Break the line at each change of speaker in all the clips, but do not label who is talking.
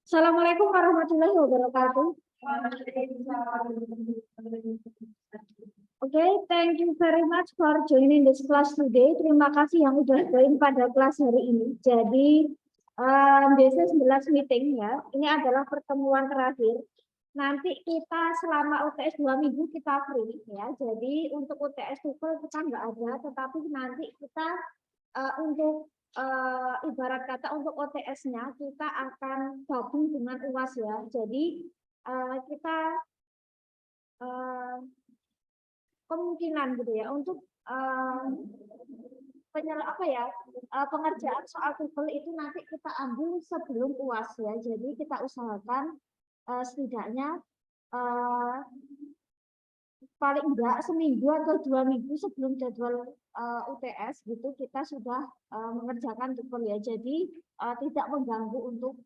Assalamualaikum warahmatullahi wabarakatuh. Okay, thank you very much for joining this class today. Terima kasih yang udah join pada kelas hari ini. Jadi, this is the last meeting ya. Ini adalah pertemuan terakhir. Nanti kita selama UTS 2 minggu kita free ya. Jadi untuk UTS TOEFL kita nggak ada, tetapi nanti kita untuk ibarat kata untuk OTS-nya kita akan gabung dengan UAS ya. Jadi kita kemungkinan gitu ya untuk pengerjaan soal TOEFL itu nanti kita ambil sebelum UAS ya. Jadi kita usahakan setidaknya paling enggak seminggu atau 2 minggu sebelum jadwal UTS gitu kita sudah mengerjakan TOEFL ya. Jadi tidak mengganggu untuk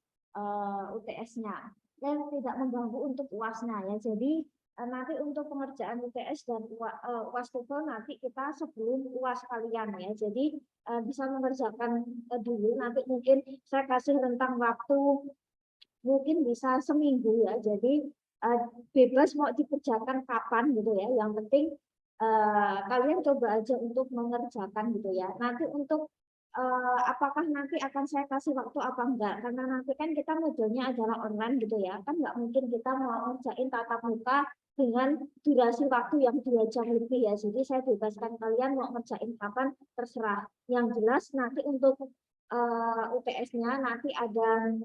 UTS-nya dan tidak mengganggu untuk UAS-nya ya. Jadi nanti untuk pengerjaan UTS dan UAS TOEFL nanti kita sebelum UAS kalian ya. Jadi bisa mengerjakan dulu, nanti mungkin saya kasih rentang waktu mungkin bisa seminggu ya. Jadi bebas mau dikerjakan kapan gitu ya. Yang penting kalian coba aja untuk mengerjakan gitu ya. Nanti untuk apakah nanti akan saya kasih waktu apa enggak, karena nanti kan kita modelnya adalah online gitu ya, kan nggak mungkin kita mau ngerjain tatap muka dengan durasi waktu yang 2 jam lebih ya. Jadi saya bebaskan kalian mau ngerjain kapan terserah. Yang jelas nanti untuk UTS-nya nanti ada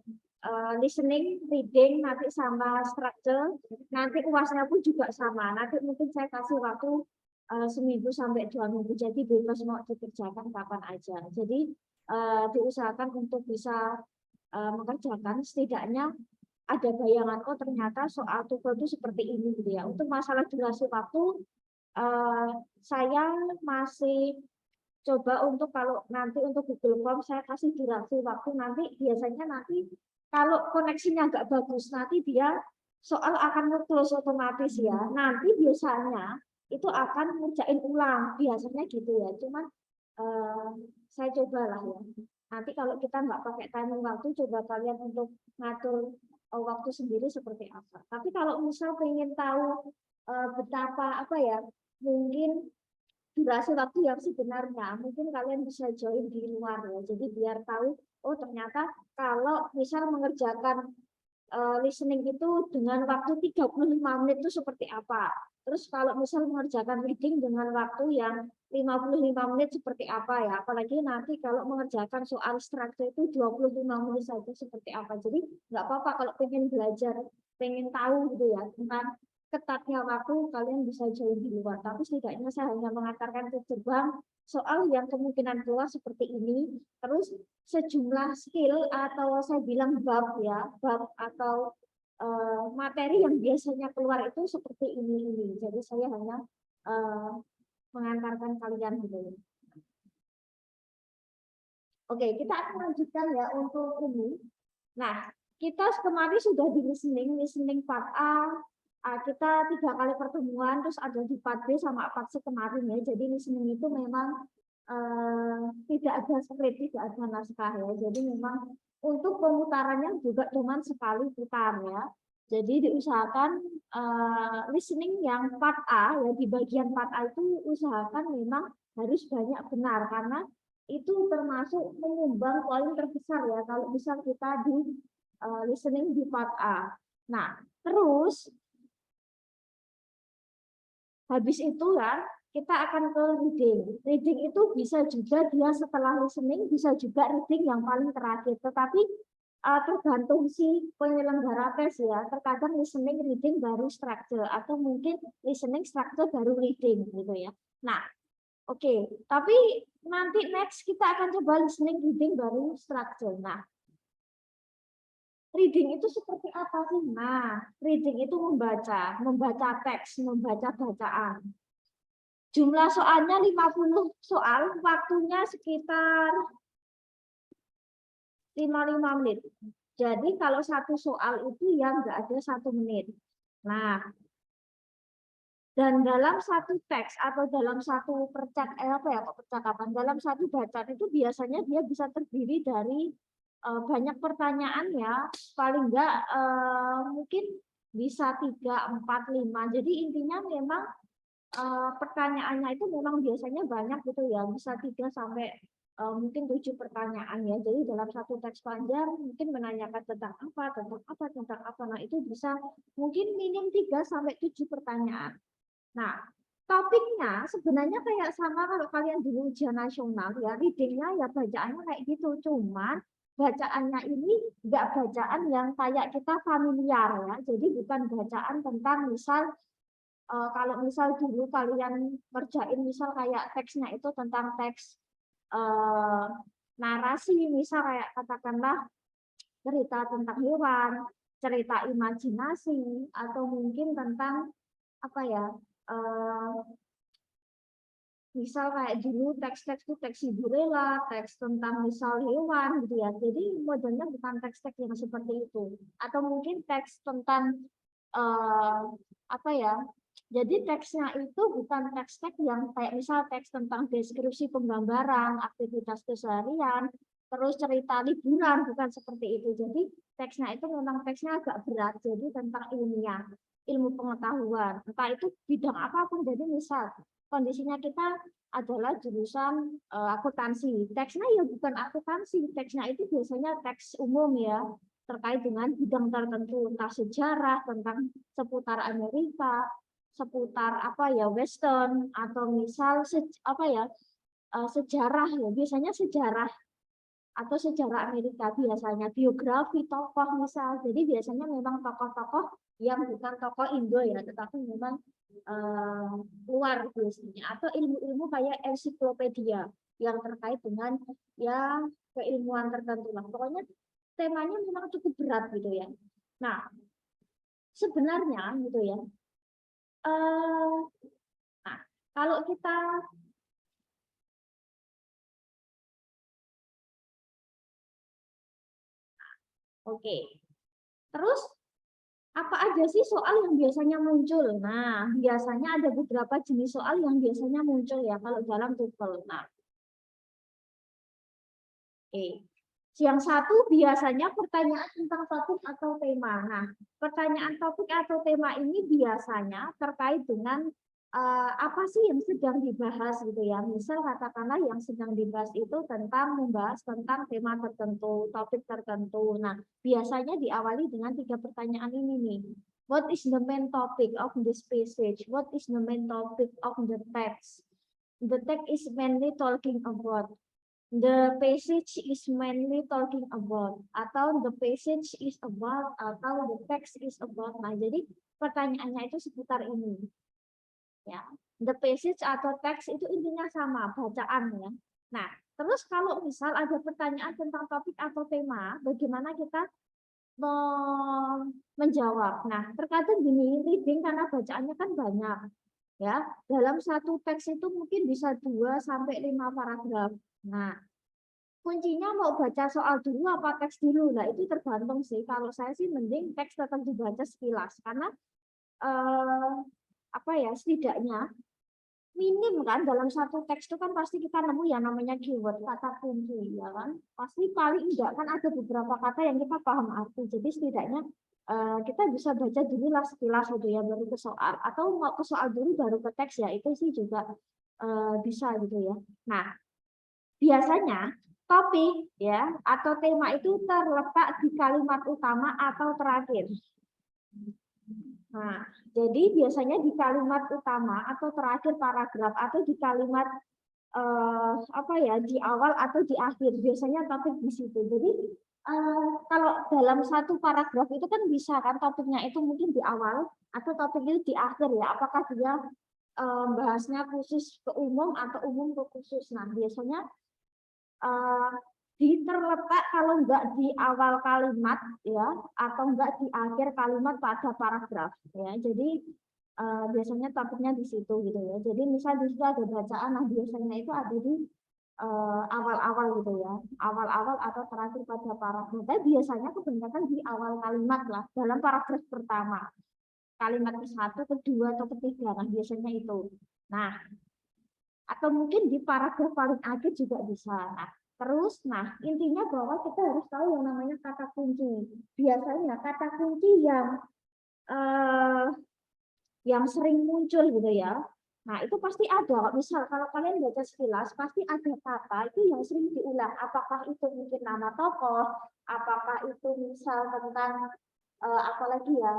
listening, reading, nanti sama structure, nanti UAS-nya pun juga sama. Nanti mungkin saya kasih waktu seminggu sampai 2 minggu, jadi bebas mau dikerjakan kapan aja. Jadi diusahakan untuk bisa mengerjakan setidaknya ada bayangan, oh ternyata soal TOEFL itu seperti ini gitu ya. Untuk masalah durasi waktu saya masih coba untuk kalau nanti untuk Google Form saya kasih durasi waktu, nanti biasanya nanti kalau koneksinya nggak bagus nanti dia soal akan nge-close otomatis ya. Nanti biasanya itu akan ngerjain ulang biasanya gitu ya. Cuman saya cobalah ya. Nanti kalau kita nggak pakai timing waktu, coba kalian untuk ngatur waktu sendiri seperti apa. Tapi kalau misal pengen tahu betapa apa ya, mungkin durasi waktu yang sebenarnya, mungkin kalian bisa join di luar ya. Jadi biar tahu, oh ternyata kalau misal mengerjakan listening itu dengan waktu 35 menit itu seperti apa. Terus kalau misal mengerjakan reading dengan waktu yang 55 menit seperti apa ya. Apalagi nanti kalau mengerjakan soal struktur itu 25 menit saja seperti apa. Jadi nggak apa-apa kalau pengen belajar, pengen tahu gitu ya tentang ketatnya waktu, kalian bisa join di luar. Tapi setidaknya saya hanya mengantarkan ke gerbang soal yang kemungkinan keluar seperti ini. Terus sejumlah skill atau saya bilang bab ya, bab atau materi yang biasanya keluar itu seperti ini. Jadi saya hanya mengantarkan kalian gitu. Oke, kita akan lanjutkan ya untuk ini. Nah, kita kemarin sudah di listening part A. Kita 3 kali pertemuan, terus ada di part B sama part C kemarin ya. Jadi listening itu memang tidak ada script, tidak ada naskah ya. Jadi memang untuk pemutarannya juga cuma sekali putar ya. Jadi diusahakan listening yang part A ya, di bagian part A itu usahakan memang harus banyak benar, karena itu termasuk menyumbang poin terbesar ya kalau bisa kita di listening di part A. Nah, terus habis itu ya kita akan ke reading. Reading itu bisa juga dia setelah listening, bisa juga reading yang paling terakhir. Tetapi tergantung si penyelenggara tes ya. Terkadang listening, reading baru structure, atau mungkin listening, structure baru reading gitu ya. Nah, oke. Tapi nanti next kita akan coba listening, reading baru structure. Nah, reading itu seperti apa sih? Nah, reading itu membaca teks, membaca bacaan. Jumlah soalnya 50 soal, waktunya sekitar 55 menit. Jadi kalau satu soal itu ya nggak ada 1 menit. Nah, dan dalam satu teks atau dalam satu percakapan, dalam satu bacaan itu biasanya dia bisa terdiri dari banyak pertanyaan ya, paling enggak mungkin bisa 3, 4, 5. Jadi intinya memang pertanyaannya itu memang biasanya banyak gitu ya, bisa 3 sampai mungkin 7 pertanyaan ya. Jadi dalam satu teks panjang mungkin menanyakan tentang apa, tentang apa, tentang apa. Nah, itu bisa mungkin minim 3 sampai 7 pertanyaan. Nah, topiknya sebenarnya kayak sama kalau kalian dulu ujian nasional ya, readingnya ya bacaannya kayak gitu, cuman bacaannya ini nggak bacaan yang kayak kita familiar ya, jadi bukan bacaan tentang misal kalau misal dulu kalian kerjain misal kayak teksnya itu tentang teks eh, narasi, misal kayak katakanlah cerita tentang hewan, cerita imajinasi, atau mungkin tentang apa ya, eh, misal kayak dulu teks-teks itu teks hiburelah, teks tentang misal hewan gitu ya. Jadi modelnya bukan teks-teks yang seperti itu. Atau mungkin teks tentang apa ya? Jadi teksnya itu bukan teks-teks yang kayak misal teks tentang deskripsi penggambaran, aktivitas keseharian, terus cerita liburan, bukan seperti itu. Jadi teksnya itu memang teksnya agak berat, jadi tentang ilmiah, ilmu pengetahuan. Entah itu bidang apapun, jadi misal kondisinya kita adalah jurusan akuntansi. Teksnya ya bukan akuntansi, teksnya itu biasanya teks umum ya, terkait dengan bidang tertentu, entah sejarah, tentang seputar Amerika, seputar apa ya Western, atau misal apa ya sejarah ya, biasanya sejarah atau sejarah Amerika, biasanya biografi tokoh misal. Jadi biasanya memang tokoh-tokoh yang bukan tokoh Indo ya, tetapi memang luar biasanya, atau ilmu-ilmu kayak ensiklopedia yang terkait dengan ya keilmuan tertentu lah. Pokoknya temanya memang cukup berat gitu ya. Nah, sebenarnya gitu ya. Nah, kalau kita oke. Terus apa aja sih soal yang biasanya muncul? Nah, biasanya ada beberapa jenis soal yang biasanya muncul ya kalau dalam TOEFL. Nah, yang satu biasanya pertanyaan tentang topik atau tema. Nah, pertanyaan topik atau tema ini biasanya terkait dengan apa sih yang sedang dibahas gitu ya. Misal katakanlah yang sedang dibahas itu tentang membahas tentang tema tertentu, topik tertentu. Nah, biasanya diawali dengan 3 pertanyaan ini nih. What is the main topic of this passage? What is the main topic of the text? The text is mainly talking about. The passage is mainly talking about, atau the passage is about, atau the text is about. Nah, jadi pertanyaannya itu seputar ini. Ya, the passage atau text itu intinya sama, bacaan ya. Nah, terus kalau misal ada pertanyaan tentang topik atau tema, bagaimana kita menjawab? Nah, terkadang gini, reading karena bacaannya kan banyak. Ya, dalam satu teks itu mungkin bisa 2 sampai 5 paragraf. Nah, kuncinya mau baca soal dulu apa teks dulu. Nah, itu tergantung sih. Kalau saya sih mending teks tetap dibaca sekilas karena apa ya, setidaknya minim kan dalam satu teks itu kan pasti kita nemu yang namanya keyword, kata kunci ya kan. Pasti paling enggak kan ada beberapa kata yang kita paham arti. Jadi setidaknya kita bisa baca dulu lah sekilas gitu ya baru ke soal, atau mau ke soal dulu baru ke teks ya, itu sih juga bisa gitu ya. Nah, biasanya topik ya atau tema itu terletak di kalimat utama atau terakhir. Nah, jadi biasanya di kalimat utama atau terakhir paragraf atau di kalimat apa ya, di awal atau di akhir. Biasanya topik di situ. Jadi kalau dalam satu paragraf itu kan bisa kan topiknya itu mungkin di awal atau topiknya di akhir ya. Apakah dia bahasnya khusus ke umum atau umum ke khusus. Nah, biasanya terletak kalau enggak di awal kalimat ya atau enggak di akhir kalimat pada paragraf ya. Jadi biasanya topiknya di situ gitu ya. Jadi misal di situ ada bacaan, nah biasanya itu ada di awal-awal gitu ya, awal-awal atau terakhir pada paragraf. Tapi biasanya kebanyakan di awal kalimat lah dalam paragraf pertama, kalimat ke-1, kedua atau ketiga. Nah biasanya itu. Nah, atau mungkin di paragraf paling akhir juga bisa. Nah, Terus, nah intinya bahwa kita harus tahu yang namanya kata kunci. Biasanya kata kunci yang sering muncul gitu ya. Nah, itu pasti ada. Misal kalau kalian baca sekilas, pasti ada kata itu yang sering diulang. Apakah itu mungkin nama tokoh, apakah itu misal tentang apalagi ya,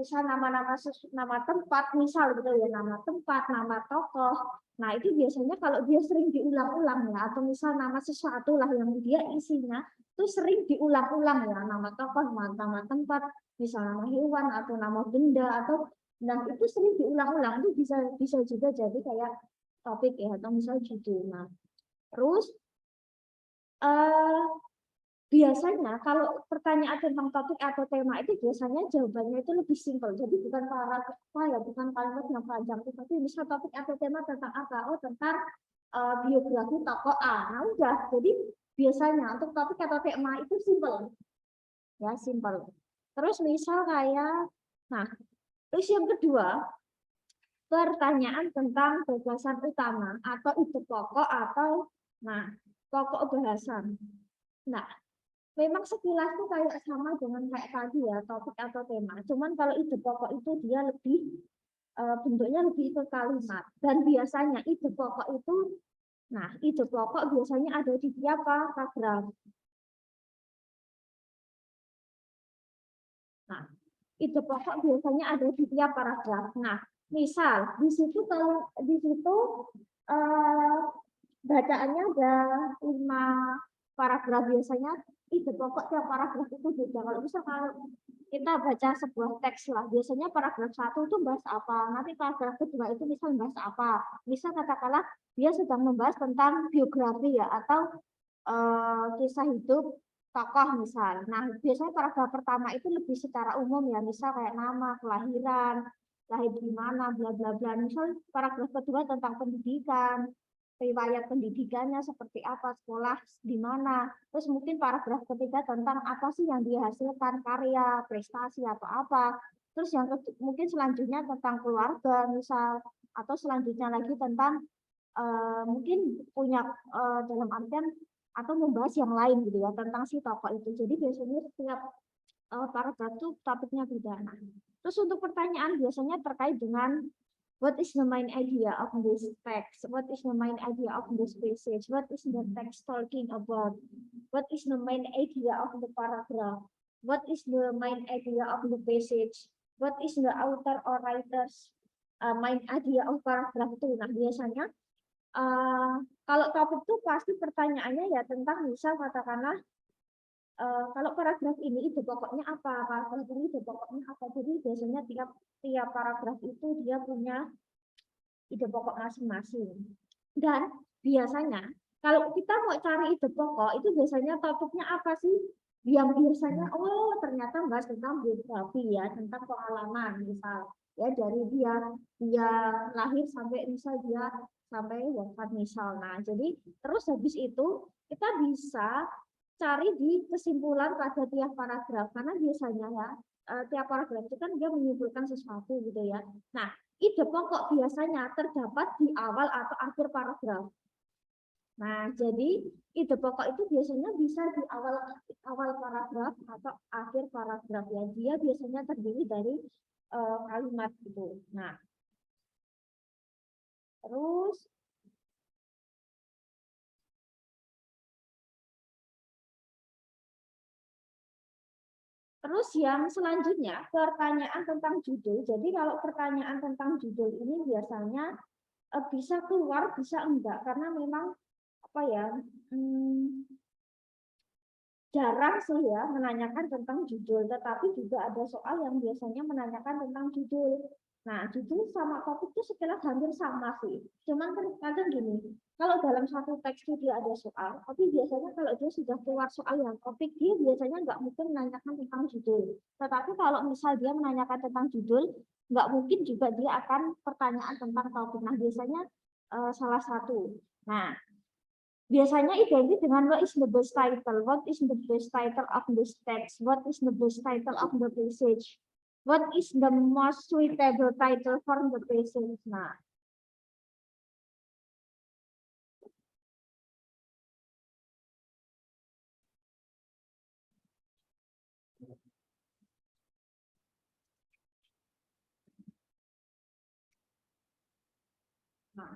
misal nama tempat, misal gitu ya, nama tempat, nama tokoh. Nah, itu biasanya kalau dia sering diulang-ulang ya, atau misal nama sesuatu lah yang dia isinya itu sering diulang-ulang ya, nama tokoh, nama tempat, misal nama hewan atau nama benda atau nah itu sering diulang-ulang itu bisa juga jadi kayak topik ya atau misal judul. Nah, terus biasanya kalau pertanyaan tentang topik atau tema itu biasanya jawabannya itu lebih simpel. Jadi bukan bukan kalimat yang panjang, tapi misal topik atau tema tentang apa? Oh, tentang biografi tokoh A. Nah, udah. Jadi biasanya untuk topik atau tema itu simpel. Ya, simpel. Terus misal kayak nah, terus yang kedua, pertanyaan tentang gagasan utama atau ide pokok atau pokok bahasan. Nah, memang sekilas tuh kayak sama dengan kayak tadi ya, topik atau tema. Cuman kalau ide pokok itu dia lebih bentuknya lebih ke kalimat. Dan biasanya ide pokok itu, ide pokok biasanya ada di tiap paragraf. Nah, ide pokok biasanya ada di tiap paragraf. Nah, misal di situ kalau di situ bacaannya ada 5 paragraf biasanya ide pokok tiap paragraf itu beda. Kalau bisa kalau kita baca sebuah teks lah, biasanya paragraf 1 itu bahas apa, nanti paragraf kedua itu misal bahas apa. Misal katakanlah dia sedang membahas tentang biografi ya atau kisah hidup tokoh misal. Nah, biasanya paragraf pertama itu lebih secara umum ya, misal kayak nama, kelahiran, lahir di mana, bla bla bla. Misal paragraf kedua tentang pendidikan, riwayat pendidikannya seperti apa, sekolah di mana. Terus mungkin paragraf ketiga tentang apa sih yang dia hasilkan, karya, prestasi atau apa. Terus yang mungkin selanjutnya tentang keluarga misal, atau selanjutnya lagi tentang mungkin punya dalam artian atau membahas yang lain gitu ya tentang si tokoh itu. Jadi biasanya setiap paragraf itu topiknya beda. Nah, terus untuk pertanyaan biasanya terkait dengan what is the main idea of this text? What is the main idea of this passage? What is the text talking about? What is the main idea of the paragraph? What is the main idea of the passage? What is the author or writer's main idea of paragraph itu? Nah, biasanya kalau topik itu pasti pertanyaannya ya tentang misal katakanlah kalau paragraf ini ide pokoknya apa, paragraf ini ide pokoknya apa. Jadi biasanya tiap paragraf itu dia punya ide pokok masing-masing. Dan biasanya kalau kita mau cari ide pokok itu biasanya topiknya apa sih? Yang biasanya ternyata bahas tentang biografi ya, tentang pengalaman misal ya dari dia lahir sampai misal dia sampai wafat misal. Nah, jadi terus habis itu kita bisa cari di kesimpulan pada tiap paragraf karena biasanya ya tiap paragraf itu kan dia menyimpulkan sesuatu gitu ya. Nah, ide pokok biasanya terdapat di awal atau akhir paragraf. Nah, jadi ide pokok itu biasanya bisa di awal paragraf atau akhir paragraf ya. Dia biasanya terdiri dari kalimat itu. Nah, Terus yang selanjutnya pertanyaan tentang judul. Jadi kalau pertanyaan tentang judul ini biasanya bisa keluar, bisa enggak karena memang apa ya jarang sih ya menanyakan tentang judul, tetapi juga ada soal yang biasanya menanyakan tentang judul. Nah, judul sama topik itu sekilas hampir sama sih. Cuman kadang gini, kalau dalam satu teks itu dia ada soal, tapi biasanya kalau dia sudah keluar soal yang topik, dia biasanya nggak mungkin menanyakan tentang judul. Tetapi kalau misal dia menanyakan tentang judul, nggak mungkin juga dia akan pertanyaan tentang topik. Nah, biasanya salah satu. Nah, biasanya identik dengan what is the best title, what is the best title of this text, what is the best title of the passage, what is the most suitable title for the passage. Nah, Nah,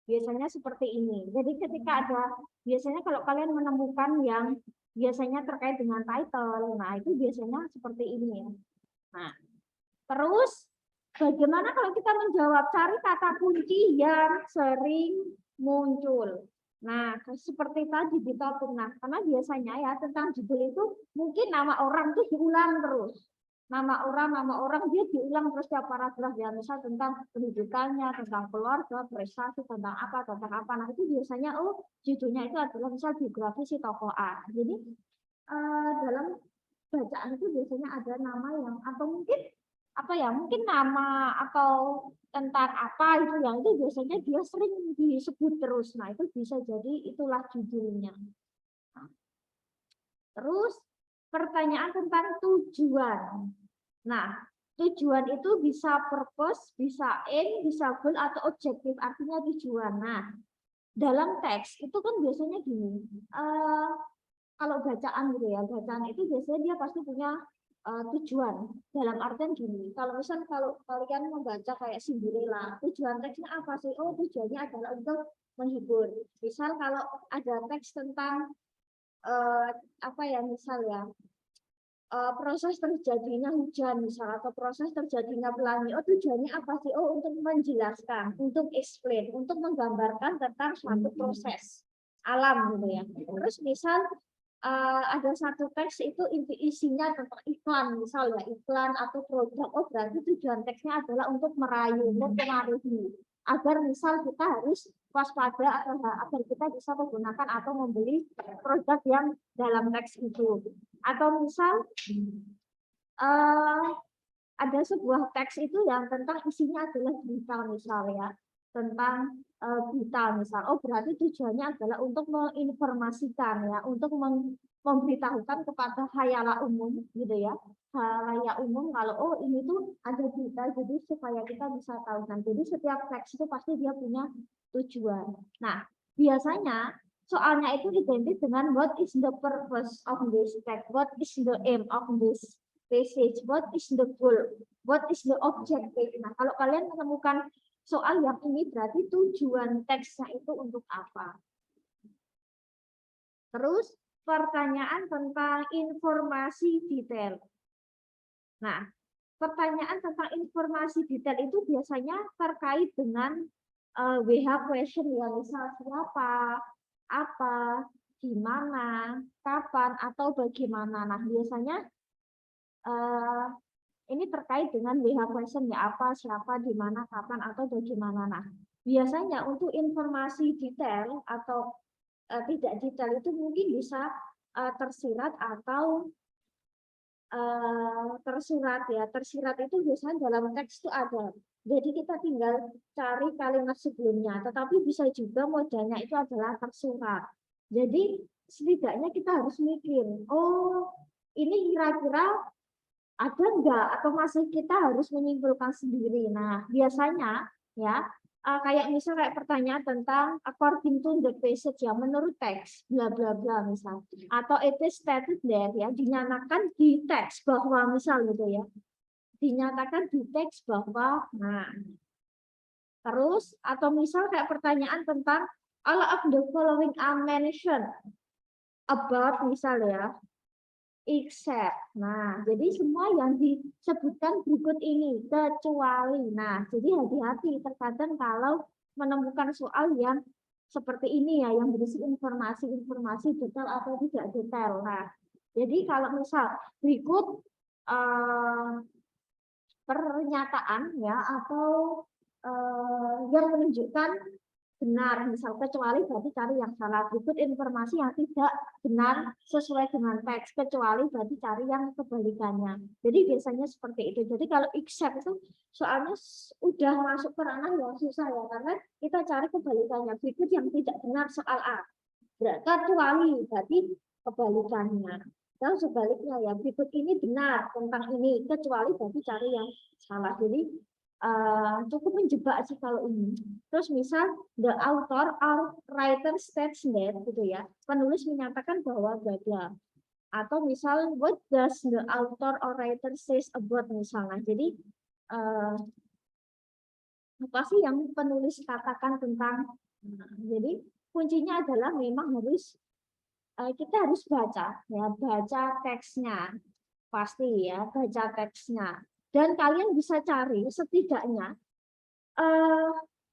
biasanya seperti ini. Jadi ketika ada, biasanya kalau kalian menemukan yang biasanya terkait dengan title, nah itu biasanya seperti ini ya. Nah, terus bagaimana kalau kita menjawab cari kata kunci yang sering muncul. Nah, seperti tadi di topik, nah, karena biasanya ya tentang judul itu mungkin nama orang tuh diulang terus. Nama orang dia diulang terus tiap paragraf ya, misal tentang pendidikannya, tentang keluarga, prestasi, tentang apa. Nah, itu biasanya judulnya itu adalah misal biografi si tokoh A. Jadi dalam bacaan itu biasanya ada nama yang atau mungkin apa ya, mungkin nama atau tentang apa itu yang itu biasanya dia sering disebut terus. Nah, itu bisa jadi itulah judulnya. Nah, terus pertanyaan tentang tujuan. Nah, tujuan itu bisa purpose, bisa aim, bisa goal atau objektif, artinya tujuan. Nah, dalam teks itu kan biasanya gini, kalau bacaan gitu ya, bacaan itu biasanya dia pasti punya tujuan. Dalam artian gini, kalau misal kalau kalian membaca kayak Cinderella, tujuan teksnya apa sih? Oh, tujuannya adalah untuk menghibur. Misal kalau ada teks tentang apa ya, misal ya, proses terjadinya hujan misal atau proses terjadinya pelangi. Oh, tujuannya apa sih? Oh, untuk menjelaskan, untuk explain, untuk menggambarkan tentang suatu proses alam gitu ya. Terus misal ada satu teks itu isinya tentang iklan misal ya, iklan atau produk. Oh, berarti tujuan teksnya adalah untuk merayu, untuk mengaruhi agar misal kita harus waspada agar kita bisa menggunakan atau membeli produk yang dalam teks itu. Atau misal ada sebuah teks itu yang tentang isinya adalah berita misal ya, tentang berita misal. Oh, berarti tujuannya adalah untuk menginformasikan ya, untuk memberitahukan kepada khayala umum gitu ya, khalayak umum kalau oh ini tuh ada berita, jadi supaya kita bisa tahu. Nah, jadi setiap teks itu pasti dia punya tujuan. Nah, biasanya soalnya itu identik dengan what is the purpose of this text, what is the aim of this passage, what is the goal, what is the objective. Nah, kalau kalian menemukan soal yang ini berarti tujuan teksnya itu untuk apa. Terus pertanyaan tentang informasi detail. Nah, pertanyaan tentang informasi detail itu biasanya terkait dengan WH question ya, misal siapa, apa, di mana, kapan, atau bagaimana. Nah, biasanya ini terkait dengan WH question ya, apa, siapa, di mana, kapan, atau bagaimana. Nah, biasanya untuk informasi detail atau tidak detail itu mungkin bisa tersirat atau tersirat ya. Tersirat itu biasanya dalam teks itu ada. Jadi kita tinggal cari kalimat sebelumnya, tetapi bisa juga modalnya itu adalah tersurat. Jadi setidaknya kita harus mikir, oh ini kira-kira ada enggak atau masih kita harus menyimpulkan sendiri. Nah, biasanya ya kayak misal kayak pertanyaan tentang according to the passage ya, menurut teks bla bla bla misal, atau it is stated there ya, dinyatakan di teks bahwa misal gitu ya, dinyatakan di teks bahwa. Nah, terus atau misal kayak pertanyaan tentang all of the following are mentioned about misal ya, except. Nah, jadi semua yang disebutkan berikut ini kecuali. Nah, jadi hati-hati terkadang kalau menemukan soal yang seperti ini ya, yang berisi informasi detail atau tidak detail. Nah, jadi kalau misal berikut pernyataan ya atau yang menunjukkan benar, misal kecuali berarti cari yang salah. Berikut informasi yang tidak benar sesuai dengan teks, kecuali berarti cari yang kebalikannya. Jadi biasanya seperti itu. Jadi kalau except itu soalnya udah masuk ke ranah yang susah ya, karena kita cari kebalikannya. Berikut yang tidak benar soal A, kecuali berarti kebalikannya. Dan sebaliknya ya, berikut ini benar tentang ini, kecuali berarti cari yang salah. Jadi cukup menjebak sih kalau ini. Terus misal the author or writer states that gitu ya, penulis menyatakan bahwa bla bla. Atau misal what does the author or writer says about misalnya. Jadi Apa sih yang penulis katakan tentang, jadi kuncinya adalah memang harus kita harus baca ya, baca teksnya pasti ya, baca teksnya, dan kalian bisa cari setidaknya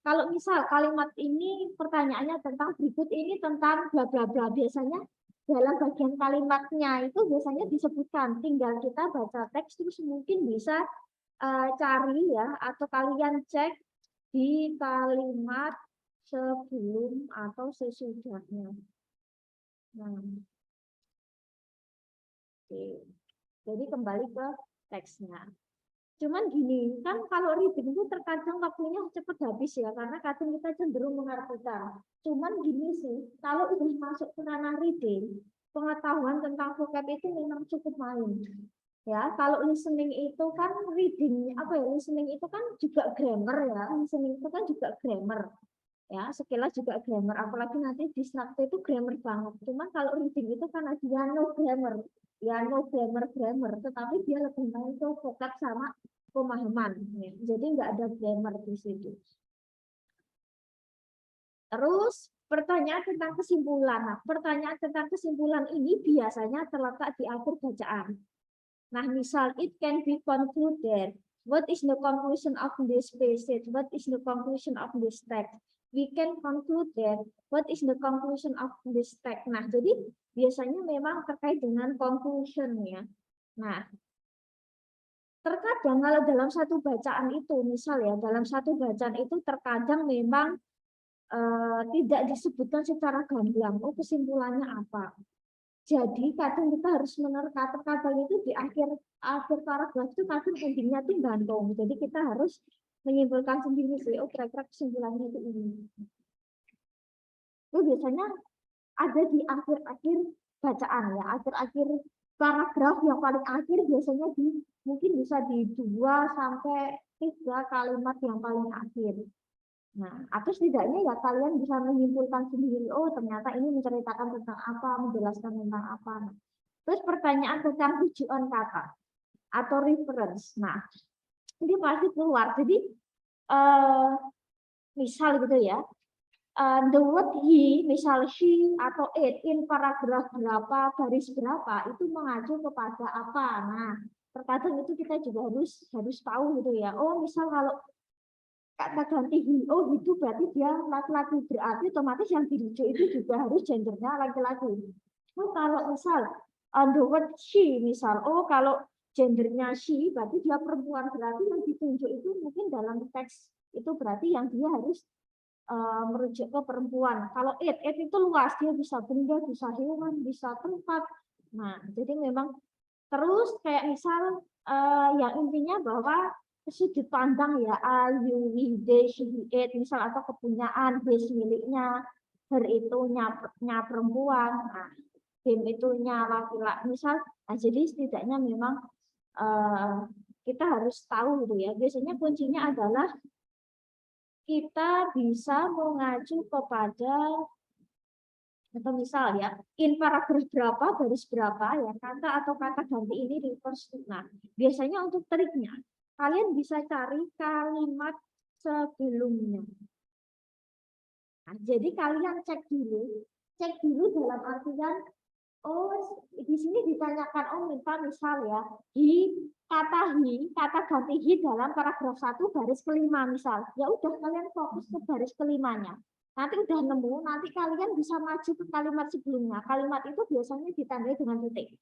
kalau misal kalimat ini pertanyaannya tentang berikut ini tentang bla bla bla, biasanya dalam bagian kalimatnya itu biasanya disebutkan, tinggal kita baca teks terus mungkin bisa cari ya, atau kalian cek di kalimat sebelum atau sesudahnya. Nah, oke. Jadi kembali ke teksnya. Cuman gini, kan kalau reading itu terkadang waktunya cepat habis ya, karena kadang kita cenderung mengartikan. Cuman gini sih, kalau udah masuk ke ranah reading, pengetahuan tentang vocab itu memang cukup main. Ya, kalau listening itu kan reading, apa ya, listening itu kan juga grammar ya, listening itu kan juga grammar. Ya, sekilas juga grammar, apalagi nanti di snapchat itu grammar banget. Cuman kalau reading itu kan dia no grammar, ya no grammar, tetapi dia lebih main ke vocab sama pemahaman. Ya. Jadi nggak ada grammar di situ. Terus pertanyaan tentang kesimpulan. Nah, pertanyaan tentang kesimpulan ini biasanya terletak di akhir bacaan. Nah, misal it can be concluded. What is the conclusion of this passage? What is the conclusion of this text? We can conclude that. What is the conclusion of this text? Nah, jadi biasanya memang terkait dengan conclusion ya. Nah, terkadang kalau dalam satu bacaan itu, misal ya, dalam satu bacaan itu terkadang memang tidak disebutkan secara gamblang. Oh, kesimpulannya apa? Jadi kadang kita harus menerka, terkadang itu di akhir paragraf itu kadang endingnya itu gantung. Jadi kita harus menyimpulkan sendiri sih, oh kira-kira kesimpulannya itu ini. Itu biasanya ada di akhir-akhir bacaan ya, akhir-akhir paragraf yang paling akhir biasanya mungkin bisa di 2 sampai 3 kalimat yang paling akhir. Nah, atau setidaknya ya kalian bisa menyimpulkan sendiri, oh ternyata ini menceritakan tentang apa, menjelaskan tentang apa. Nah, terus pertanyaan tentang tujuan kata atau reference. Nah, ini pasti keluar. Jadi misal gitu ya, the word he, misal she atau it in paragraf berapa, baris berapa itu mengacu kepada apa. Nah, terkadang itu kita juga harus tahu gitu ya. Oh, misal kalau kata ganti he, oh itu berarti dia laki-laki, berarti otomatis yang dirujuk itu juga harus gendernya laki-laki. Oh, kalau misal the word she, misal, oh kalau gendernya she berarti dia perempuan, berarti yang ditunjuk itu mungkin dalam teks itu berarti yang dia harus merujuk ke perempuan. Kalau it itu luas, dia bisa benda, bisa hewan, bisa tempat. Nah, jadi memang terus kayak misal yang intinya bahwa sudut pandang ya, you, we, they, she, it, misal atau kepunyaan, his miliknya, her itu nya perempuan, nah, him itu nya laki-laki, misal. Nah, jadi setidaknya memang kita harus tahu gitu ya. Biasanya kuncinya adalah kita bisa mengacu kepada, atau misal ya, in paragraf berapa, baris berapa ya, kata atau kata ganti ini refers to. Nah, biasanya untuk triknya, kalian bisa cari kalimat sebelumnya. Nah, jadi kalian cek dulu dalam artian, oh di sini ditanyakan, oh minta misal ya, kata ganti hi dalam paragraf 1 baris kelima misal. Ya udah kalian fokus ke baris kelimanya. Nanti udah nemu, nanti kalian bisa maju ke kalimat sebelumnya. Kalimat itu biasanya ditandai dengan titik.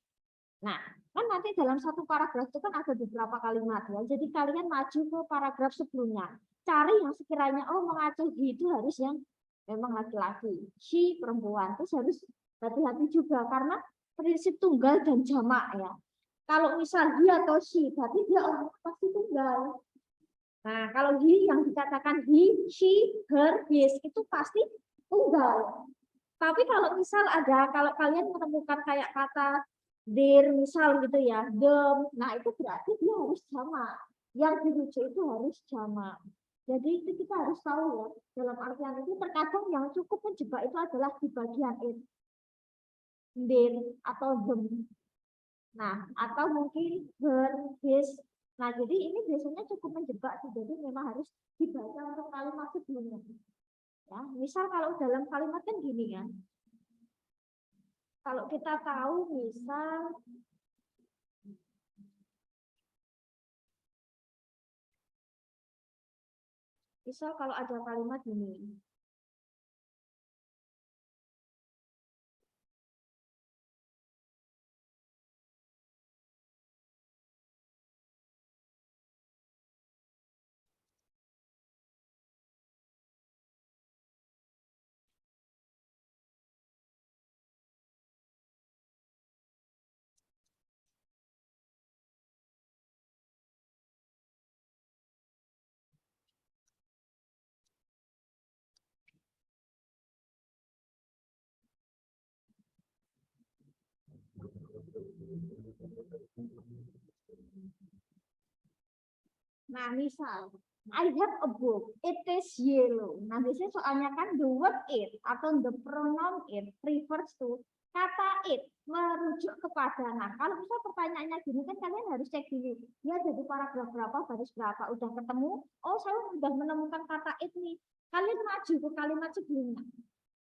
Nah, kan nanti dalam satu paragraf itu kan ada beberapa kalimat ya. Jadi kalian maju ke paragraf sebelumnya. Cari yang sekiranya oh mengacu itu harus yang memang laki-laki, she perempuan. Terus harus hati-hati juga karena prinsip tunggal dan jamak ya. Kalau misal dia atau she, berarti dia orang pasti tunggal. Nah, kalau he yang dikatakan he, she, her, his itu pasti tunggal. Tapi kalau misal kalau kalian menemukan kayak kata their misal gitu ya, them, nah itu berarti dia harus jamak. Yang dirujuk itu harus jamak. Jadi itu kita harus tahu ya, dalam artian itu terkadang yang cukup menjebak itu adalah di bagian it, their atau them. Nah, atau mungkin her, his. Nah, jadi ini biasanya cukup menjebak sih. Jadi memang harus dibaca untuk kalimat sebelumnya. Ya, misal kalau dalam kalimat kan gini kan. Kalau kita tahu misal kalau ada kalimat gini. Nah, misal I have a book, it is yellow. Nah, biasanya soalnya kan the word it atau the pronoun it refers to kata it merujuk kepada. Nah, kalau misal pertanyaannya gini kan kalian harus cek dulu. Ya jadi paragraf berapa, baris berapa, udah ketemu. Oh, saya udah menemukan kata it nih. Kalian maju ke kalimat sebelumnya.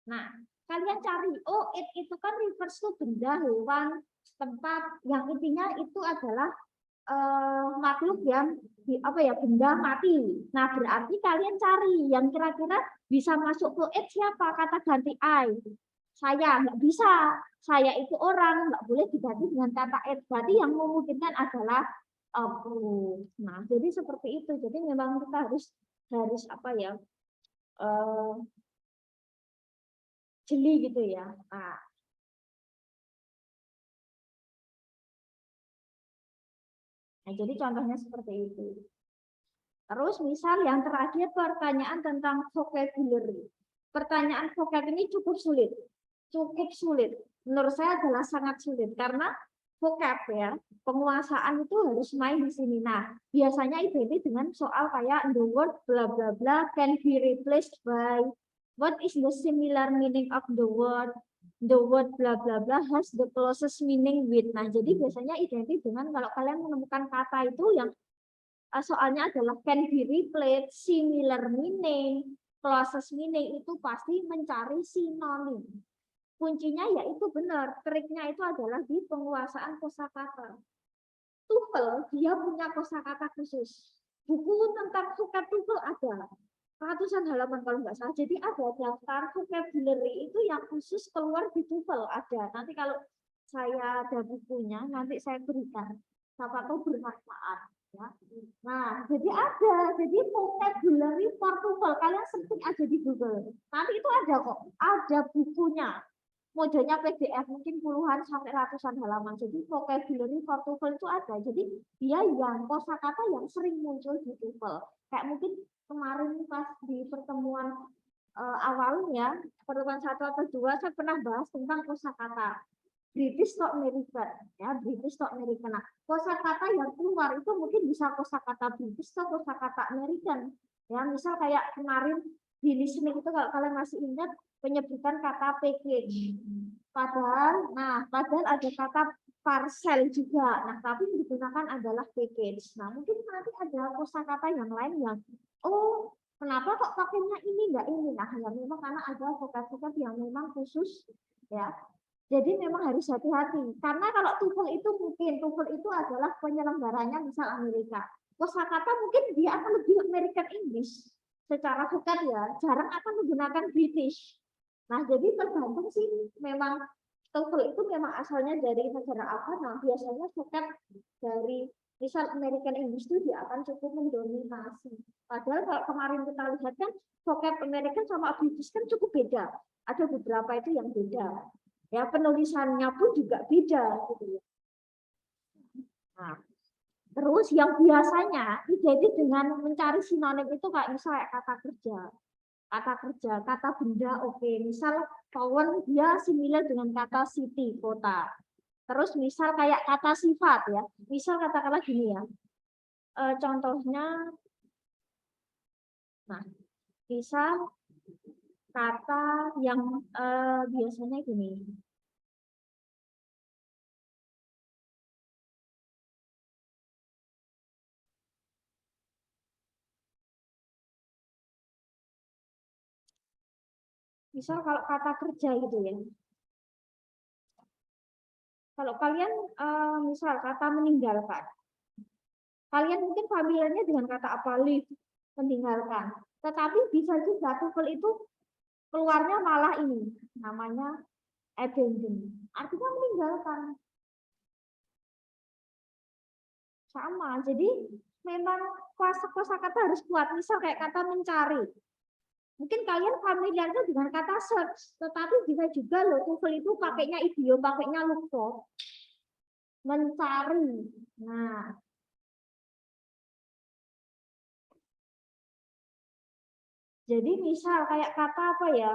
Nah, kalian cari, oh it itu kan refers to benda, hewan, tempat. Yang intinya itu adalah makhluk yang benda mati. Nah, berarti kalian cari yang kira-kira bisa masuk ke it siapa? Kata ganti I. Saya nggak bisa. Saya itu orang, nggak boleh diganti dengan kata it. Berarti yang memungkinkan adalah aku. Nah, jadi seperti itu. Jadi memang kita harus jeli gitu ya. Nah, jadi contohnya seperti itu. Terus misal yang terakhir pertanyaan tentang vocabulary. Pertanyaan vocab ini cukup sulit. Cukup sulit. Menurut saya adalah sangat sulit karena vocab ya, penguasaan itu harus main di sini. Nah, biasanya identik dengan soal kayak the word bla bla bla can be replaced by, what is the similar meaning of the word, the word bla bla bla has the closest meaning with. Nah, jadi biasanya identik dengan kalau kalian menemukan kata itu yang soalnya adalah can be replaced, similar meaning, closest meaning, itu pasti mencari sinonim. Kuncinya yaitu benar, triknya itu adalah di penguasaan kosakata. TOEFL dia punya kosakata khusus. Buku tentang vocab TOEFL ada ratusan halaman kalau nggak salah. Jadi ada daftar vocabulary itu yang khusus keluar di TOEFL ada. Nanti kalau saya ada bukunya, nanti saya berikan. Siapa tahu bermanfaat. Ya. Nah, jadi ada. Jadi vocabulary for TOEFL. Kalian searching aja di Google. Nanti itu ada kok. Ada bukunya. Modelnya PDF mungkin puluhan sampai ratusan halaman. Jadi vocabulary for TOEFL itu ada. Jadi dia yang kosakata yang sering muncul di TOEFL. Kayak mungkin kemarin pas di pertemuan awalnya, pertemuan 1 atau 2, saya pernah bahas tentang kosakata British to American, ya British to American. Nah, kosakata yang keluar itu mungkin bisa kosakata British atau kosakata American. Ya, misal kayak kemarin di listening itu kalau kalian masih ingat penyebutan kata package. Padahal ada kata parcel juga. Nah, tapi yang digunakan adalah package. Nah, mungkin nanti ada kosakata yang lain yang kenapa kok pakainya ini enggak ini? Nah, ya memang karena ada vocab-vocab yang memang khusus ya. Jadi memang harus hati-hati. Karena kalau TOEFL itu mungkin TOEFL itu adalah penyelenggaranya misal Amerika. Kosakata mungkin dia akan lebih American English secara vocab ya, jarang akan menggunakan British. Nah, jadi tergantung sih memang TOEFL itu memang asalnya dari negara apa. Nah, biasanya vocab dari misal American English itu dia akan cukup mendominasi. Padahal kalau kemarin kita lihat kan vocab American sama British kan cukup beda. Ada beberapa itu yang beda. Ya, penulisannya pun juga beda gitu ya. Nah, terus yang biasanya identik dengan mencari sinonim itu kayak misalnya kata kerja, kata benda, oke. Misal town dia similar dengan kata city, kota. Terus misal kayak kata sifat ya. Misal katakanlah gini ya. Contohnya, nah, misal kata yang biasanya gini. Misal kalau kata kerja gitu ya. Kalau kalian misal kata meninggalkan, kalian mungkin familiarnya dengan kata apa? Leave, meninggalkan. Tetapi bisa juga TOEFL itu keluarnya malah ini, namanya abandon. Artinya meninggalkan. Sama. Jadi memang kosakata harus kuat. Misal kayak kata mencari. Mungkin kalian familiarnya dengan kata search, tetapi bisa juga loh TOEFL itu pakainya idiom, pakainya look for. Mencari. Nah, jadi misal kayak kata apa ya?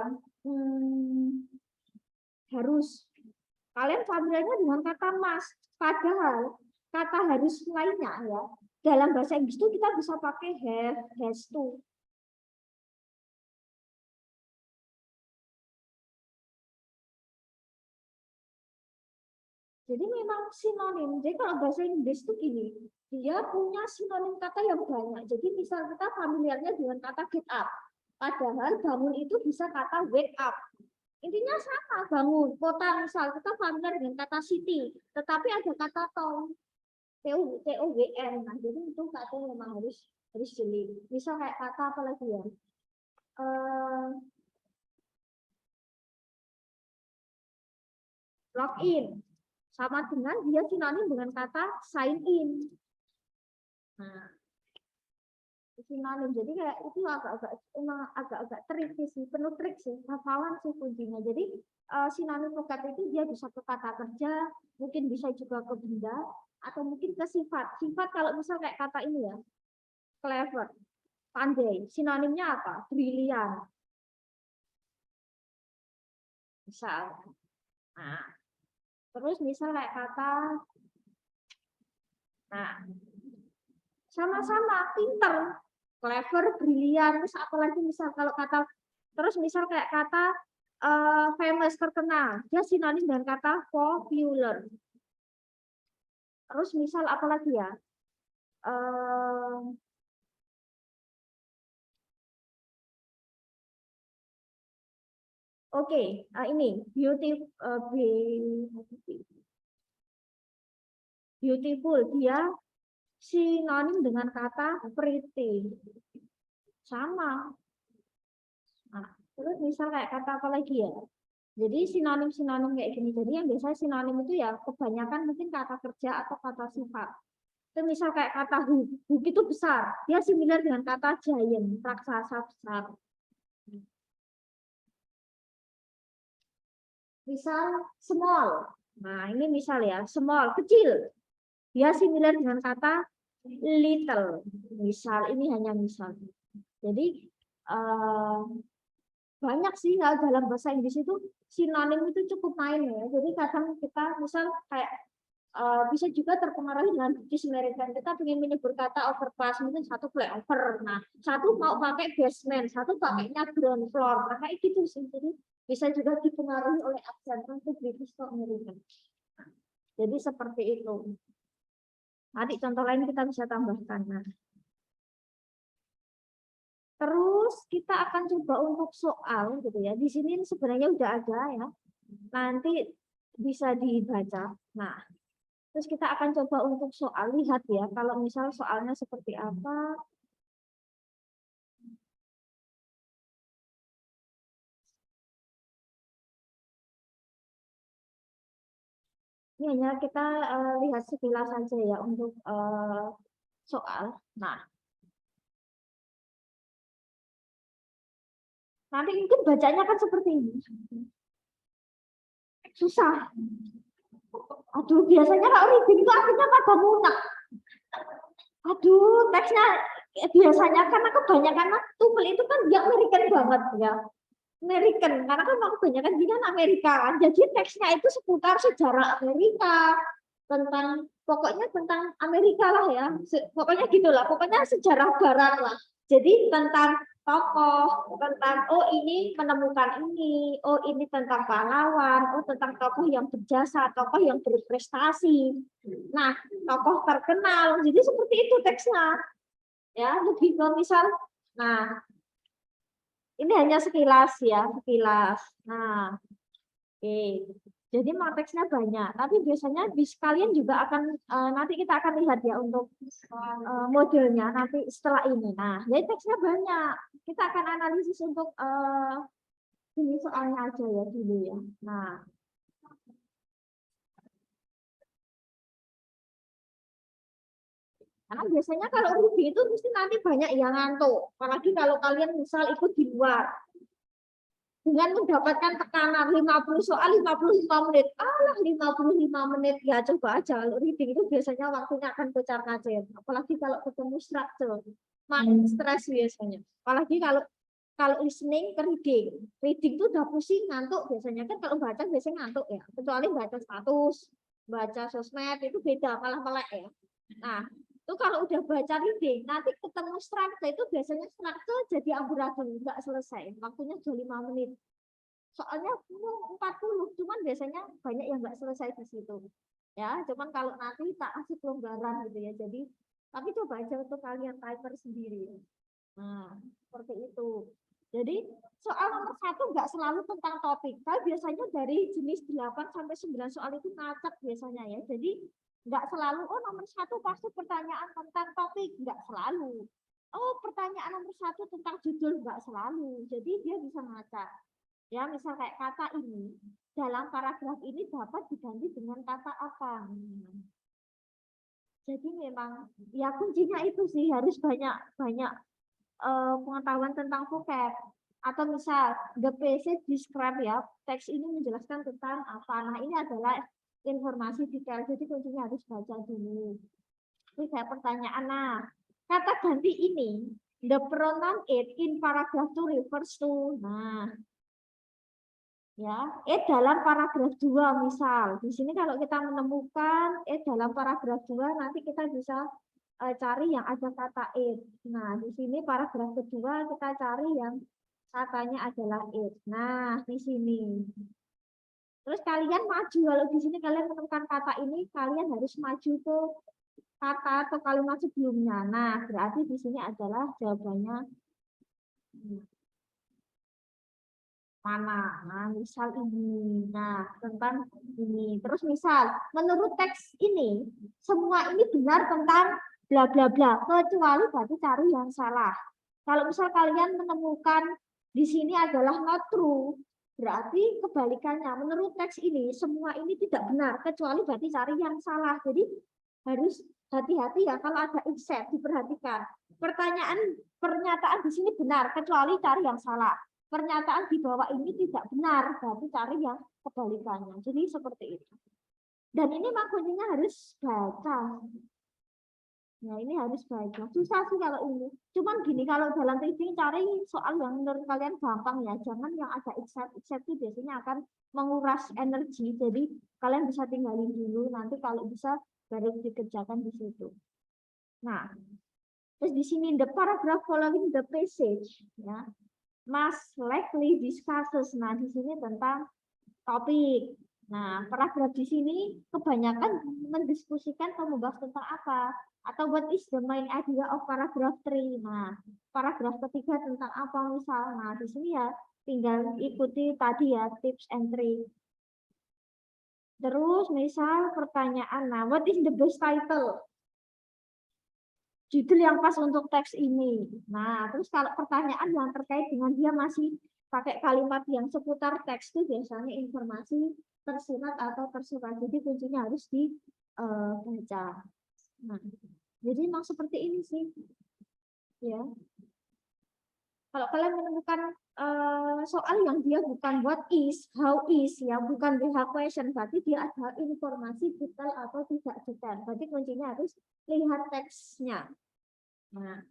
Harus. Kalian familiarnya dengan kata must. Padahal kata harus lainnya ya. Dalam bahasa Inggris itu kita bisa pakai have, has to. Jadi memang sinonim. Jadi kalau bahasa Inggris itu gini, dia punya sinonim kata yang banyak. Jadi misal kita familiarnya dengan kata get up. Padahal bangun itu bisa kata wake up. Intinya sama, bangun. Kota misal kita familiar dengan kata city, tetapi ada kata town. TOWN. Nah, jadi itu kata memang harus jeli. Misal kayak kata apa lagi ya? Login. Sama dengan dia sinonim dengan kata sign in. Nah, sinonim. Jadi kayak itu agak-agak tricky sih, penuh trik sih, hafalan sih kuncinya. Jadi sinonim vokat itu dia bisa ke kata kerja, mungkin bisa juga ke benda, atau mungkin ke sifat. Sifat kalau misal kayak kata ini ya, clever, pandai. Sinonimnya apa? Brilian. Misal. Nah, terus misal kayak kata, nah, sama-sama pinter, clever, brilian, terus apalagi misal kalau kata, terus misal kayak kata famous, terkenal, dia sinonim dengan kata popular. Terus misal apalagi ya, oke, ini beautiful, dia sinonim dengan kata pretty. Sama. Nah, terus misal kayak kata apa lagi ya? Jadi sinonim-sinonim kayak gini. Jadi yang biasanya sinonim itu ya kebanyakan mungkin kata kerja atau kata sifat. Itu misal kayak kata hook itu besar. Dia similar dengan kata giant, raksasa besar. Misal small. Nah, ini misal ya, small, kecil. Dia similar dengan kata little. Misal, ini hanya misal. Jadi banyak sih ya dalam bahasa Inggris itu sinonim itu cukup main ya. Jadi kadang kita misal kayak bisa juga terpengaruh dengan British American. Kita ingin menyebut kata overpass, mungkin satu flyover. Nah, satu mau pakai basement, satu pakainya ground floor. Nah, kayak gitu sih. Jadi bisa juga dipengaruhi oleh aksen untuk British atau American. Jadi seperti itu. Nanti contoh lain kita bisa tambahkan. Nah. Terus kita akan coba untuk soal gitu ya. Di sini sebenarnya udah ada ya. Nanti bisa dibaca. Nah, terus kita akan coba untuk soal, lihat ya. Kalau misal soalnya seperti apa. Ini hanya kita lihat sekilas saja ya untuk soal. Nah, nanti mungkin bacanya kan seperti ini. Susah. Aduh, biasanya kalau reading itu akhirnya pada munak. Aduh, teksnya biasanya karena kebanyakan tumpel itu kan dia American banget ya. American, karena kan kebanyakan dia kan Amerika kan. Jadi teksnya itu seputar sejarah Amerika, tentang pokoknya tentang Amerika lah ya. Pokoknya gitulah, pokoknya sejarah barat lah. Jadi tentang tokoh, tentang oh ini menemukan ini, oh ini tentang pahlawan, oh tentang tokoh yang berjasa, tokoh yang berprestasi. Nah, tokoh terkenal. Jadi seperti itu teksnya. Ya, lebih ke misal, nah Ini hanya sekilas ya, sekilas. Nah, oke. Jadi teksnya banyak, tapi biasanya di sekalian juga akan nanti kita akan lihat ya untuk modelnya nanti setelah ini. Nah, jadi teksnya banyak. Kita akan analisis untuk ini soalnya aja ya dulu ya. Nah, karena biasanya kalau reading itu mesti nanti banyak yang ngantuk. Apalagi kalau kalian misal ikut di luar. Dengan mendapatkan tekanan 50 soal 55 menit. Alah 55 menit. Ya coba aja. Kalau reading itu biasanya waktunya akan kocar-kacir. Apalagi kalau ketemu struktur. Makin stres biasanya. Apalagi kalau listening ke reading. Reading itu udah pusing, ngantuk biasanya. Kan kalau baca biasanya ngantuk ya. Kecuali baca status, baca sosmed, itu beda. Malah melek ya. Nah, itu kalau udah baca reading, nanti ketemu struktur itu biasanya struktur jadi amburadul, nggak selesai. Waktunya cuma 5 menit. Soalnya 40, cuman biasanya banyak yang nggak selesai di situ. Ya, cuman kalau nanti tak kasih pelonggaran gitu ya. Jadi, tapi coba aja untuk kalian timer sendiri. Nah, seperti itu. Jadi, soal nomor 1 nggak selalu tentang topik. Tapi biasanya dari jenis 8 sampai 9 soal itu ngacak biasanya ya. Jadi, nggak selalu, oh nomor 1 pasti pertanyaan tentang topik. Nggak selalu. Oh, pertanyaan nomor 1 tentang judul. Nggak selalu. Jadi, dia bisa ngacak. Ya, misal kayak kata ini, dalam paragraf ini dapat diganti dengan kata apa. Jadi memang, ya kuncinya itu sih, harus banyak pengetahuan tentang vocab. Atau misal, the passage describe ya, teks ini menjelaskan tentang apa. Nah, ini adalah informasi detail, jadi kuncinya harus baca dulu. Ini kayak pertanyaan, nah, kata ganti ini, the pronoun it in paragraph 2 refers to, nah, ya, dalam paragraf 2 misal. Di sini kalau kita menemukan dalam paragraf 2 nanti kita bisa cari yang ada kata it. Nah, di sini paragraf kedua kita cari yang katanya adalah it. Nah, di sini. Terus kalian maju, kalau di sini kalian menemukan kata ini, kalian harus maju ke kata atau kalimat sebelumnya. Nah, berarti di sini adalah jawabannya mana. Nah, misal ini. Nah, tentang ini. Terus misal, menurut teks ini, semua ini benar tentang bla bla bla, kecuali berarti cari yang salah. Kalau misal kalian menemukan di sini adalah not true, berarti kebalikannya. Menurut teks ini, semua ini tidak benar, kecuali berarti cari yang salah. Jadi harus hati-hati ya kalau ada except, diperhatikan. Pernyataan di sini benar, kecuali cari yang salah. Pernyataan di bawah ini tidak benar, berarti cari yang kebalikannya. Jadi seperti itu. Dan ini kuncinya harus baca. Nah, ini harus baca. Susah sih kalau ini. Cuman gini, kalau dalam reading cari soal yang menurut kalian gampang ya. Jangan yang ada except. Except itu biasanya akan menguras energi. Jadi kalian bisa tinggalin dulu. Nanti kalau bisa baru dikerjakan di situ. Nah, terus di sini the paragraph following the passage ya. Must likely discusses. Nah, di sini tentang topik. Nah, paragraf di sini kebanyakan mendiskusikan atau membahas tentang apa? Atau what is the main idea of paragraph 3? Nah, paragraf ketiga tentang apa misal? Nah, di sini ya tinggal ikuti tadi ya tips and trick. Terus misal pertanyaan, nah what is the best title? Judul yang pas untuk teks ini. Nah, terus kalau pertanyaan yang terkait dengan dia masih pakai kalimat yang seputar teks itu biasanya informasi tersirat atau tersurat. Jadi kuncinya harus dibaca. Nah, jadi memang seperti ini sih. Ya. Kalau kalian menemukan soal yang dia bukan what is, how is, ya bukan the question, berarti dia ada informasi detail atau tidak detail. Berarti kuncinya harus lihat teksnya. Nah,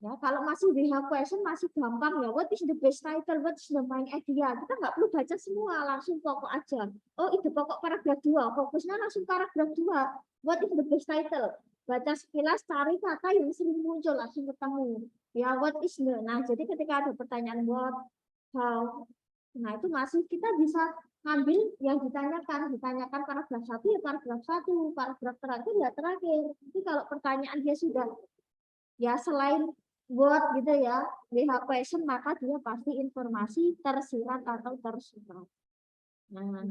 ya kalau masih WH question masih gampang ya. What is the best title? What is the main idea? Kita nggak perlu baca semua, langsung pokok aja. Oh, itu pokok paragraf 2. Fokusnya langsung paragraf 2. What is the best title? Baca sekilas, cari kata yang sering muncul, langsung ketemu. Ya, what is the? Nah, jadi ketika ada pertanyaan what, how, nah itu masih kita bisa ngambil yang ditanyakan paragraf 1 ya paragraf 1, paragraf terakhir ya terakhir. Jadi kalau pertanyaan dia sudah ya selain word gitu ya, we have question, maka dia pasti informasi tersirat atau tersurat. Nah,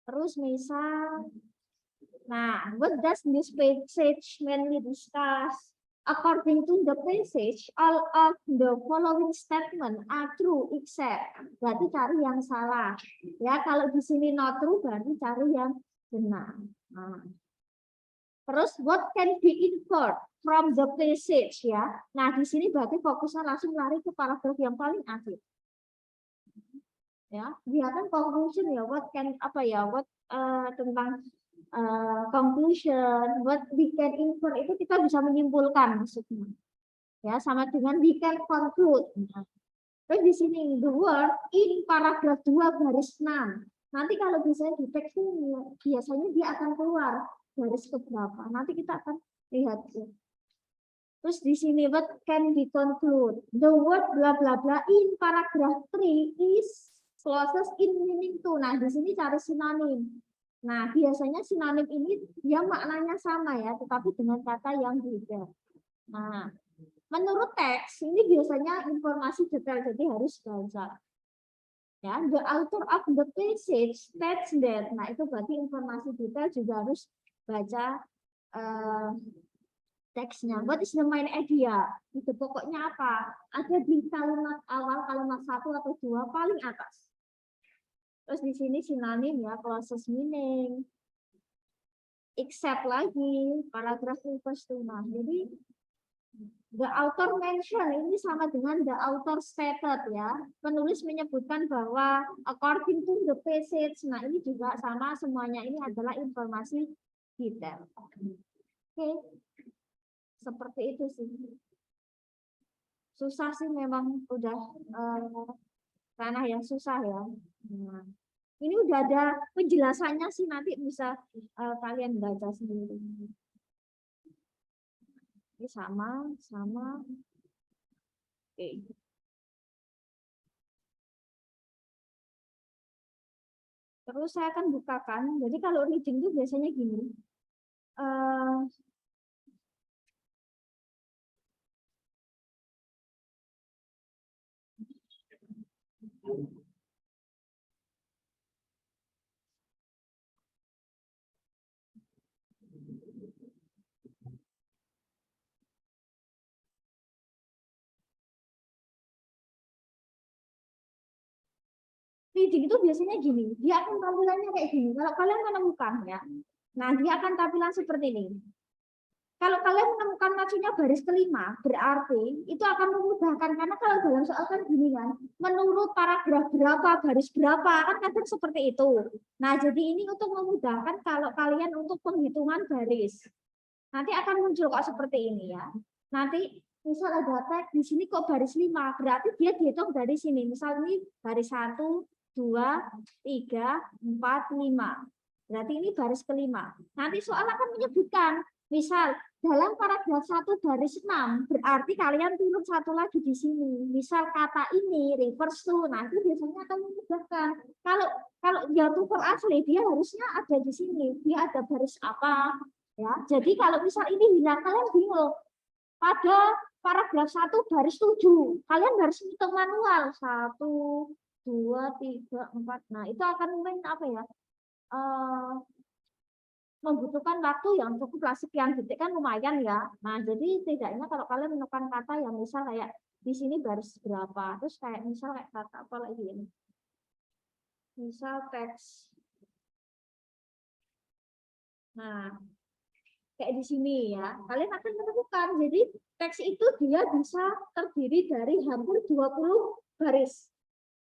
terus misal, nah, what does this passage mainly discuss? According to the passage, all of the following statement are true except. Berarti cari yang salah. Ya, kalau di sini not true berarti cari yang benar. Nah, terus what can be inferred from the passage ya. Nah, di sini berarti fokusnya langsung lari ke paragraf yang paling akhir. Ya, dia kan conclusion ya, what can apa ya, what tentang conclusion, what we can infer itu kita bisa menyimpulkan maksudnya. Ya, sama dengan we can conclude. Terus di sini the word in paragraf 2 garis 6. Nanti kalau misalnya di teks ini biasanya dia akan keluar garis keberapa. Nanti kita akan lihat ya. Terus di sini what can be conclude. The word bla bla bla in paragraf 3 is closest in meaning to. Nah, di sini cari sinonim. Nah, biasanya sinonim ini dia maknanya sama ya, tetapi dengan kata yang beda. Nah, menurut teks ini biasanya informasi detail, jadi harus baca. Ya, the author of the passage states that. Nah, itu berarti informasi detail juga harus baca teksnya. What is the main idea? Itu pokoknya apa? Ada di kalimat awal, kalimat 1 atau 2 paling atas. Terus di sini sinonim ya, closest meaning. Except lagi, paragraf first to. Nah, jadi the author mention ini sama dengan the author stated ya. Penulis menyebutkan bahwa according to the passage. Nah, ini juga sama semuanya, ini adalah informasi detail. Oke. Seperti itu sih. Susah sih memang, udah ranah yang susah ya. Nah, ini udah ada penjelasannya sih, nanti bisa kalian baca sendiri. Ini sama. Oke. Terus saya akan bukakan. Jadi kalau reading itu biasanya gini. Reading itu biasanya gini, dia akan tampilannya kayak gini. Kalau kalian menemukan ya, nah dia akan tampilan seperti ini. Kalau kalian menemukan maksudnya baris kelima, berarti itu akan memudahkan, karena kalau dalam soal kan gini kan, menurut paragraf berapa, baris berapa, kan kadang seperti itu. Nah, jadi ini untuk memudahkan kalau kalian untuk penghitungan baris. Nanti akan muncul kok seperti ini ya. Nanti misal ada teks di sini kok baris 5, berarti dia dihitung dari sini. Misal ini baris 1, 2, 3, 4, 5. Berarti ini baris kelima. Nanti soal akan menyebutkan, misal dalam paragraf 1 baris 6, berarti kalian turun satu lagi di sini. Misal kata ini reverse to, nanti biasanya akan memudahkan. Kalau dia tuker asli, dia harusnya ada di sini. Dia ada baris apa? Ya, jadi kalau misal ini hilang, kalian bingung. Pada paragraf 1 baris 7, kalian harus hitung manual 1, 2, 3, 4. Nah, itu akan apa ya? Membutuhkan waktu yang cukup lah, sekian detik kan lumayan ya. Nah, jadi tidaknya kalau kalian menemukan kata yang misal kayak di sini baris berapa, terus kayak misal kayak kata apa lagi ini? Misal teks. Nah, kayak di sini ya, kalian akan menemukan. Jadi teks itu dia bisa terdiri dari hampir 20 baris.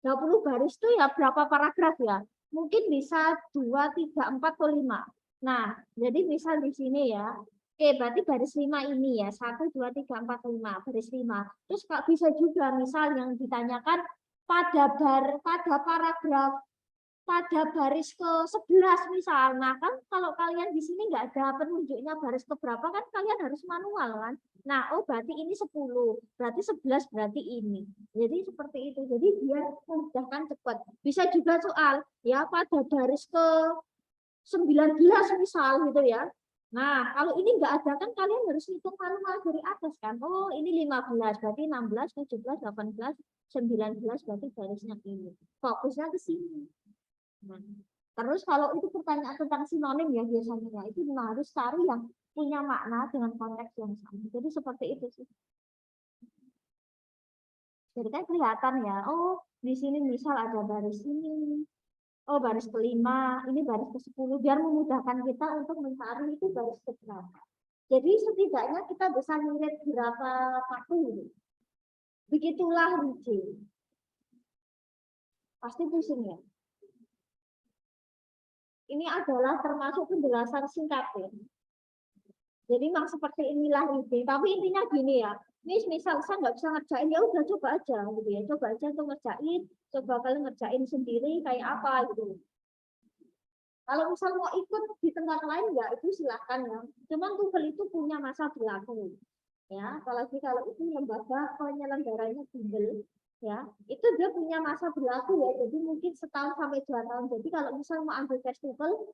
20 baris itu ya berapa paragraf ya? Mungkin bisa 2, 3, 4, atau 5. Nah, jadi misal di sini ya, oke, berarti baris 5 ini ya, 1, 2, 3, 4, 5, baris 5. Terus bisa juga misal yang ditanyakan pada paragraf pada baris ke-11 misal. Nah, kan kalau kalian di sini nggak ada penunjuknya baris keberapa, kan kalian harus manual kan. Nah, oh berarti ini 10, berarti 11, berarti ini. Jadi seperti itu. Jadi biar memudahkan cepat. Bisa juga soal ya pada baris ke-19 misal gitu ya. Nah, kalau ini nggak ada kan kalian harus hitung manual dari atas kan. Oh, ini 15, berarti 16, 17, 18, 19, berarti barisnya ini. Fokusnya ke sini. Nah, terus kalau itu pertanyaan tentang sinonim ya biasanya ya, itu harus cari yang punya makna dengan konteks yang sama. Jadi seperti itu sih. Jadi kan kelihatan ya, oh di sini misal ada baris ini, oh baris kelima, ini baris ke-10, biar memudahkan kita untuk mencari itu baris keberapa. Jadi setidaknya kita bisa ngirit berapa paku. Begitulah Riji. Pasti pusing ya. Ini adalah termasuk penjelasan singkatnya. Jadi memang seperti inilah Riji. Tapi intinya gini ya. Misal saya nggak bisa ngerjain, ya udah coba aja gitu ya. Coba aja untuk ngerjain. Coba kalian ngerjain sendiri kayak apa gitu. Kalau misal mau ikut di tempat lain ya itu silahkan ya. Cuman Google itu punya masa berlaku. Ya, apalagi kalau itu lembaga penyelenggaranya Google ya, itu dia punya masa berlaku ya. Jadi mungkin setahun sampai 2 tahun. Jadi kalau misal mau ambil festival,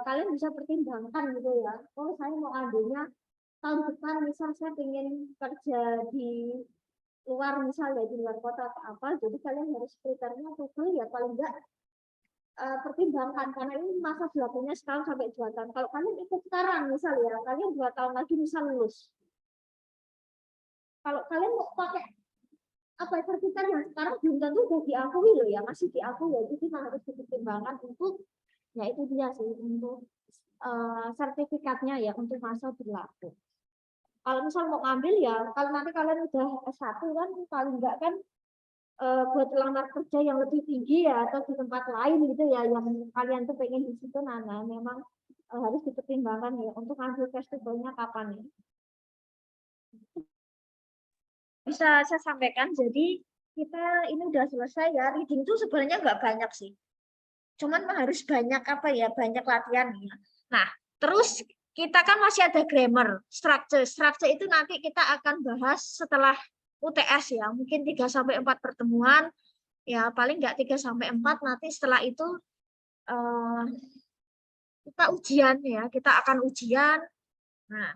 kalian bisa pertimbangkan gitu ya. Oh, saya mau ambilnya tahun depan, misal saya ingin kerja di luar, misal ya di luar kota atau apa. Jadi kalian harus prepare-nya Google ya paling enggak pertimbangkan karena ini masa berlakunya setahun sampai 2 tahun. Kalau kalian ikut sekarang misal ya, kalian 2 tahun lagi misal lulus. Kalau kalian mau pakai apa sertifikat yang sekarang belum tentu sudah diakui loh ya, masih diakui ya, jadi harus dipertimbangkan untuk ya itu dia sih untuk sertifikatnya ya untuk masa berlaku. Kalau misal mau ngambil ya, kalau nanti kalian udah S1 kan paling enggak kan buat lamar kerja yang lebih tinggi ya atau di tempat lain gitu ya yang kalian tuh pengen di situ memang harus dipertimbangkan ya untuk ambil festivalnya kapan ya. Bisa saya sampaikan, jadi kita ini udah selesai ya, reading itu sebenarnya nggak banyak sih. Cuman harus banyak apa ya, banyak latihan ya. Nah, terus kita kan masih ada grammar, structure. Structure itu nanti kita akan bahas setelah UTS ya, mungkin 3-4 pertemuan, ya paling nggak 3-4, nanti setelah itu kita ujian ya, kita akan ujian. Nah,